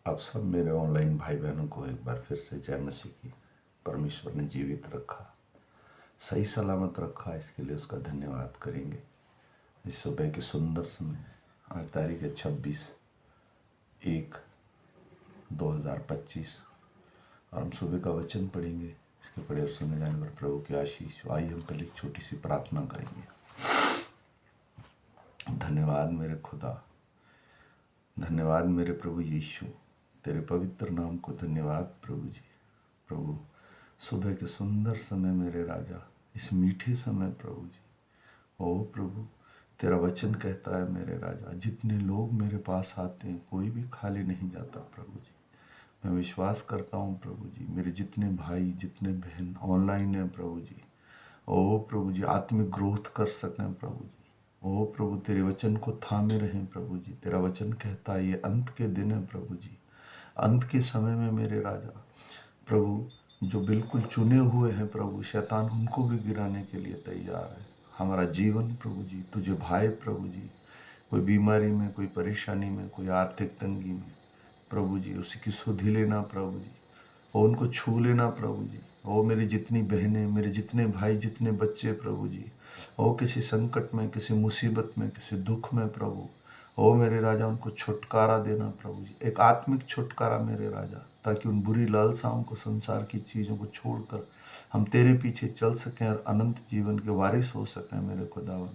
आप सब मेरे ऑनलाइन भाई बहनों को एक बार फिर से जय मसीह की। परमेश्वर ने जीवित रखा, सही सलामत रखा, इसके लिए उसका धन्यवाद करेंगे। इस सुबह के सुंदर समय, आज तारीख है 26/1/2025 और हम सुबह का वचन पढ़ेंगे। इसके पढ़े और सुने जाने पर प्रभु की आशीष। आइए हम पहले एक छोटी सी प्रार्थना करेंगे। धन्यवाद मेरे खुदा, धन्यवाद मेरे प्रभु यीशु, तेरे पवित्र नाम को धन्यवाद प्रभु जी। प्रभु सुबह के सुंदर समय मेरे राजा, इस मीठे समय प्रभु जी, ओ प्रभु तेरा वचन कहता है मेरे राजा, जितने लोग मेरे पास आते हैं कोई भी खाली नहीं जाता प्रभु जी। मैं विश्वास करता हूँ प्रभु जी, मेरे जितने भाई जितने बहन ऑनलाइन हैं प्रभु जी, ओ प्रभु जी आत्मिक ग्रोथ कर सकें प्रभु जी। ओ प्रभु तेरे वचन को थामे रहें प्रभु जी। तेरा वचन कहता है ये अंत के दिन है प्रभु जी। अंत के समय में मेरे राजा प्रभु जो बिल्कुल चुने हुए हैं प्रभु, शैतान उनको भी गिराने के लिए तैयार है। हमारा जीवन प्रभु जी तुझे भाए प्रभु जी। कोई बीमारी में, कोई परेशानी में, कोई आर्थिक तंगी में प्रभु जी, उसी की सुधि लेना प्रभु जी, और उनको छू लेना प्रभु जी। ओ मेरी जितनी बहनें, मेरे जितने भाई, जितने बच्चे प्रभु जी, ओ किसी संकट में, किसी मुसीबत में, किसी दुख में प्रभु, ओ मेरे राजा उनको छुटकारा देना प्रभु जी, एक आत्मिक छुटकारा मेरे राजा, ताकि उन बुरी लालसाओं को, संसार की चीज़ों को छोड़कर हम तेरे पीछे चल सकें और अनंत जीवन के वारिस हो सकें मेरे खुदावन।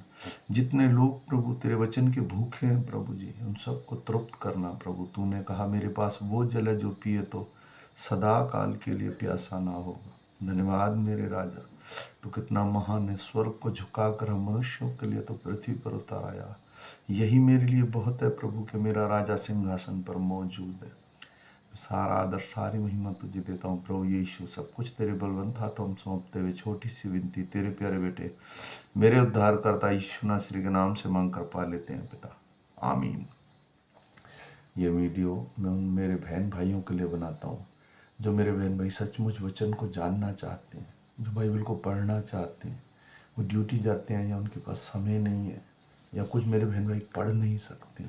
जितने लोग प्रभु तेरे वचन के भूखे हैं प्रभु जी, उन सबको तृप्त करना प्रभु। तूने कहा मेरे पास वो जल है जो पिए तो सदा काल के लिए प्यासा ना होगा। धन्यवाद मेरे राजा, तू कितना महान है। स्वर्ग को झुकाकर हम मनुष्यों के लिए तो पृथ्वी पर उतर आया। यही मेरे लिए बहुत है प्रभु कि मेरा राजा सिंहासन पर मौजूद है। सारा आदर, सारी महिमा तुझे देता हूँ प्रभु यीशु। सब कुछ तेरे बलवंत हाथों हम सौंपते हुए छोटी सी विनती तेरे प्यारे बेटे मेरे उद्धार करता यीशु नासरी के नाम से मांग कर पा लेते हैं पिता, आमीन। ये वीडियो मैं उन मेरे बहन भाइयों के लिए बनाता हूँ जो मेरे बहन भाई सचमुच वचन को जानना चाहते हैं, जो बाइबल को पढ़ना चाहते हैं। वो ड्यूटी जाते हैं या उनके पास समय नहीं है, या कुछ मेरे बहन भाई पढ़ नहीं सकते।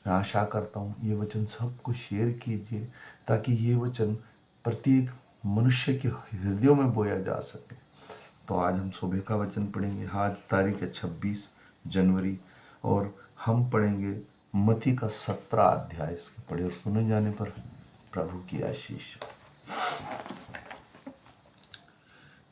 मैं आशा करता हूँ ये वचन सबको शेयर कीजिए, ताकि ये वचन प्रत्येक मनुष्य के हृदयों में बोया जा सके। तो आज हम सुबह का वचन पढ़ेंगे। आज तारीख है 26 जनवरी और हम पढ़ेंगे मत्ती का 17 अध्याय। इसके पढ़े और सुने जाने पर प्रभु की आशीष।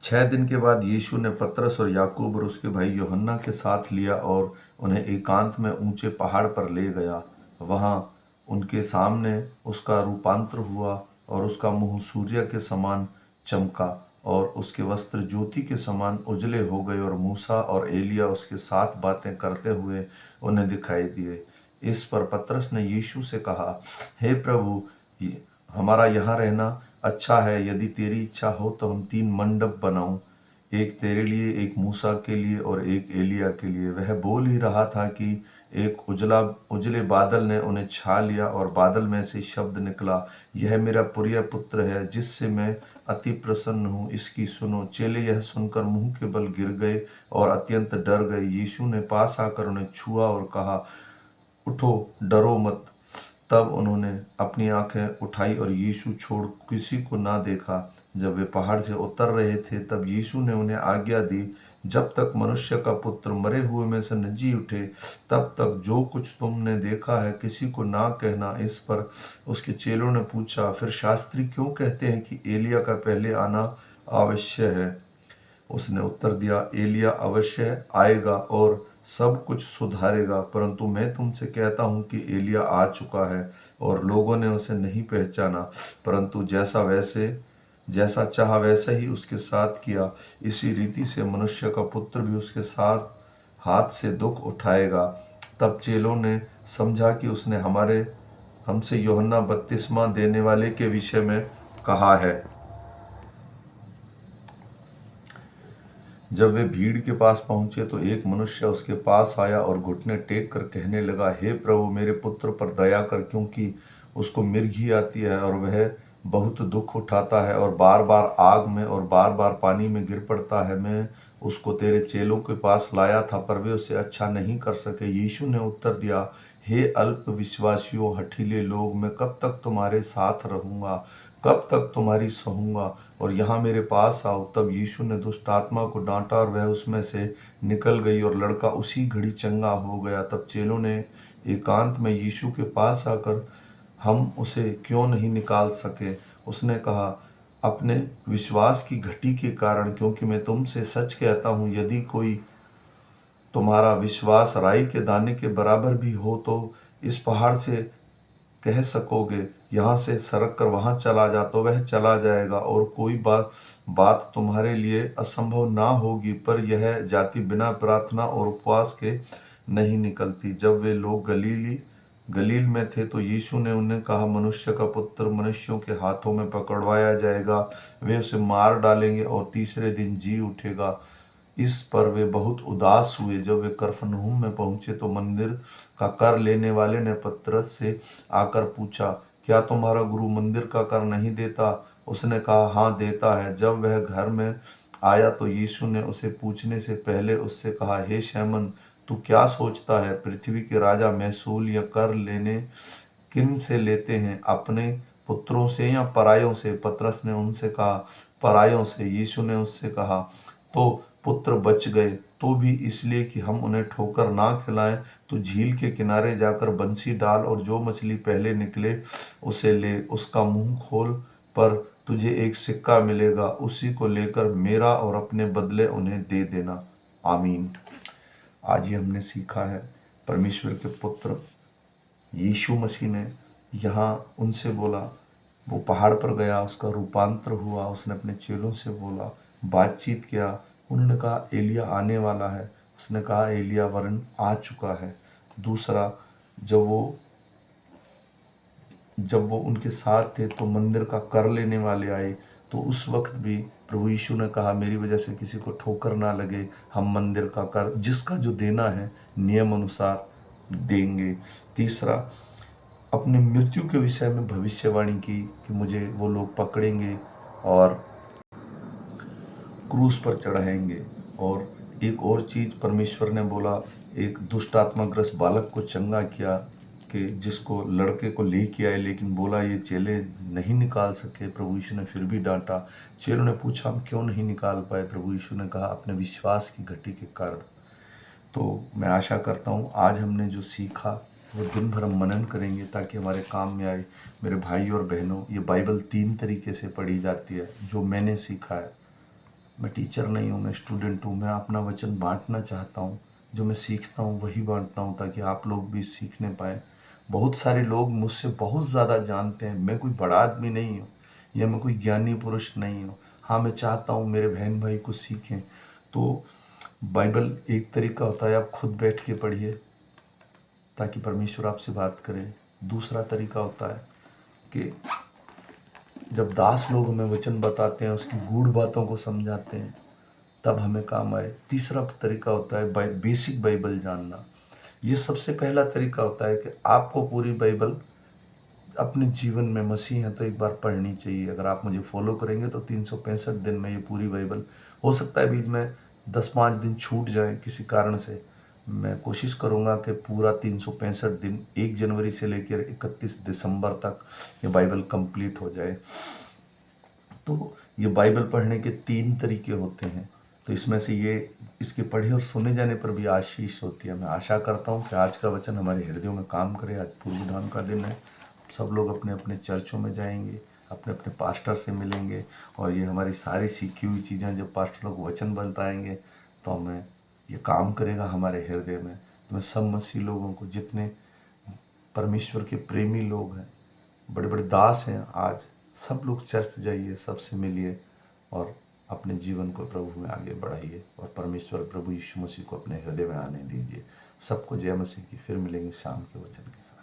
6 दिन के बाद यीशु ने पतरस और याकूब और उसके भाई यूहन्ना के साथ लिया और उन्हें एकांत में ऊंचे पहाड़ पर ले गया। वहां उनके सामने उसका रूपांतर हुआ और उसका मुंह सूर्य के समान चमका और उसके वस्त्र ज्योति के समान उजले हो गए, और मूसा और एलिया उसके साथ बातें करते हुए उन्हें दिखाई दिए। इस पर पतरस ने यीशु से कहा, हे प्रभु, हमारा यहाँ रहना अच्छा है। यदि तेरी इच्छा हो तो हम 3 मंडप बनाऊं, एक तेरे लिए, एक मूसा के लिए और एक एलिया के लिए। वह बोल ही रहा था कि एक उजले बादल ने उन्हें छा लिया और बादल में से शब्द निकला, यह मेरा प्रिय पुत्र है जिससे मैं अति प्रसन्न हूँ, इसकी सुनो। चेले यह सुनकर मुंह के बल गिर गए और अत्यंत डर गए। यीशु ने पास आकर उन्हें छुआ और कहा, उठो, डरो मत। तब उन्होंने अपनी आंखें उठाई और यीशु छोड़ किसी को ना देखा। जब वे पहाड़ से उतर रहे थे तब यीशु ने उन्हें आज्ञा दी, जब तक मनुष्य का पुत्र मरे हुए में से न जी उठे तब तक जो कुछ तुमने देखा है किसी को ना कहना। इस पर उसके चेलों ने पूछा, फिर शास्त्री क्यों कहते हैं कि एलिया का पहले आना आवश्यक है? उसने उत्तर दिया, एलिया अवश्य आएगा और सब कुछ सुधारेगा, परंतु मैं तुमसे कहता हूँ कि एलिया आ चुका है और लोगों ने उसे नहीं पहचाना, परंतु जैसा चाहा वैसा ही उसके साथ किया। इसी रीति से मनुष्य का पुत्र भी उसके साथ हाथ से दुख उठाएगा। तब चेलों ने समझा कि उसने हमसे यूहन्ना बपतिस्मा देने वाले के विषय में कहा है। जब वे भीड़ के पास पहुंचे तो एक मनुष्य उसके पास आया और घुटने टेक कर कहने लगा, हे प्रभु, मेरे पुत्र पर दया कर, क्योंकि उसको मिर्गी आती है और वह बहुत दुख उठाता है और बार बार आग में और बार बार पानी में गिर पड़ता है। मैं उसको तेरे चेलों के पास लाया था पर वे उसे अच्छा नहीं कर सके। यीशु ने उत्तर दिया, हे अल्प विश्वासियों, हठीले लोग, मैं कब तक तुम्हारे साथ रहूंगा, कब तक तुम्हारी सहूंगा, और यहाँ मेरे पास आओ। तब यीशु ने दुष्ट आत्मा को डांटा और वह उसमें से निकल गई और लड़का उसी घड़ी चंगा हो गया। तब चेलों ने एकांत में यीशु के पास आकर, हम उसे क्यों नहीं निकाल सके? उसने कहा, अपने विश्वास की घटी के कारण, क्योंकि मैं तुमसे सच कहता हूँ, यदि कोई तुम्हारा विश्वास राई के दाने के बराबर भी हो तो इस पहाड़ से कह सकोगे, यहाँ से सरक कर वहाँ चला जा, तो वह चला जाएगा, और कोई बात तुम्हारे लिए असंभव ना होगी। पर यह जाति बिना प्रार्थना और उपवास के नहीं निकलती। जब वे लोग गलील में थे तो यीशु ने उन्हें कहा, मनुष्य का पुत्र मनुष्यों के हाथों में पकड़वाया जाएगा, वे उसे मार डालेंगे और तीसरे दिन जी उठेगा। इस पर वे बहुत उदास हुए। जब वे कफरनहूम में पहुंचे तो मंदिर का कर लेने वाले ने पतरस से आकर पूछा, क्या तुम्हारा गुरु मंदिर का कर नहीं देता? उसने कहा, हाँ देता है। जब वह घर में आया तो यीशु ने उसे पूछने से पहले उससे कहा, हे शैमन, तू क्या सोचता है? पृथ्वी के राजा महसूल या कर लेने किन से लेते हैं, अपने पुत्रों से या परायों से? पतरस ने उनसे कहा, परायों से। यीशु ने उससे कहा, तो पुत्र बच गए तो भी इसलिए कि हम उन्हें ठोकर ना खिलाएं। तो झील के किनारे जाकर बंसी डाल और जो मछली पहले निकले उसे ले। उसका मुंह खोल, पर तुझे एक सिक्का मिलेगा, उसी को लेकर मेरा और अपने बदले उन्हें दे देना। आमीन। आज ही हमने सीखा है, परमेश्वर के पुत्र यीशु मसीह ने यहाँ उनसे बोला, वो पहाड़ पर गया, उसका रूपांतर हुआ, उसने अपने चेलों से बोला, बातचीत किया। उन्होंने कहा एलिया आने वाला है, उसने कहा एलिया वरन आ चुका है। दूसरा, जब वो उनके साथ थे तो मंदिर का कर लेने वाले आए, तो उस वक्त भी प्रभु यीशु ने कहा, मेरी वजह से किसी को ठोकर ना लगे, हम मंदिर का कर जिसका जो देना है नियम अनुसार देंगे। तीसरा, अपने मृत्यु के विषय में भविष्यवाणी की कि मुझे वो लोग पकड़ेंगे और क्रूस पर चढ़ाएंगे। और एक और चीज़ परमेश्वर ने बोला, एक दुष्ट आत्माग्रस्त बालक को चंगा किया कि जिसको लड़के को लेके आए, लेकिन बोला ये चेले नहीं निकाल सके। प्रभु यीशु ने फिर भी डांटा। चेलों ने पूछा, हम क्यों नहीं निकाल पाए? प्रभु यीशु ने कहा, अपने विश्वास की घटी के कारण। तो मैं आशा करता हूँ आज हमने जो सीखा वो दिन भर हम मनन करेंगे ताकि हमारे काम में आए। मेरे भाई और बहनों, ये बाइबल 3 तरीके से पढ़ी जाती है जो मैंने सीखा है। मैं टीचर नहीं हूँ, मैं स्टूडेंट हूँ। मैं अपना वचन बांटना चाहता हूँ, जो मैं सीखता हूँ वही बांटता हूँ ताकि आप लोग भी सीखने पाएँ। बहुत सारे लोग मुझसे बहुत ज़्यादा जानते हैं, मैं कोई बड़ा आदमी नहीं हूँ या मैं कोई ज्ञानी पुरुष नहीं हूँ। हाँ, मैं चाहता हूँ मेरे बहन भाई कुछ सीखें। तो बाइबल एक तरीका होता है, आप खुद बैठ के पढ़िए ताकि परमेश्वर आपसे बात करे। दूसरा तरीका होता है कि जब दास लोग हमें वचन बताते हैं, उसकी गूढ़ बातों को समझाते हैं, तब हमें काम आए। तीसरा तरीका होता है बेसिक बाइबल जानना। ये सबसे पहला तरीका होता है कि आपको पूरी बाइबल अपने जीवन में, मसीह हैं तो एक बार पढ़नी चाहिए। अगर आप मुझे फॉलो करेंगे तो 365 दिन में ये पूरी बाइबल, हो सकता है बीच में 10-5 दिन छूट जाए किसी कारण से, मैं कोशिश करूँगा कि पूरा 365 दिन 1 जनवरी से लेकर 31 दिसंबर तक ये बाइबल कंप्लीट हो जाए। तो ये बाइबल पढ़ने के 3 तरीके होते हैं। तो इसमें से ये इसके पढ़े और सुने जाने पर भी आशीष होती है। मैं आशा करता हूँ कि आज का वचन हमारे हृदयों में काम करे। आज पूर्वधाम का दिन है, सब लोग अपने अपने चर्चों में जाएंगे, अपने अपने पास्टर से मिलेंगे, और ये हमारी सारी सीखी हुई चीज़ें जब पास्टर लोग वचन बताएंगे तो हमें ये काम करेगा हमारे हृदय में। तो मैं सब मसीह लोगों को, जितने परमेश्वर के प्रेमी लोग हैं, बड़े बड़े दास हैं, आज सब लोग चर्च जाइए, सबसे मिलिए और अपने जीवन को प्रभु में आगे बढ़ाइए, और परमेश्वर प्रभु यीशु मसीह को अपने हृदय में आने दीजिए। सबको जय मसीह की। फिर मिलेंगे शाम के वचन के साथ।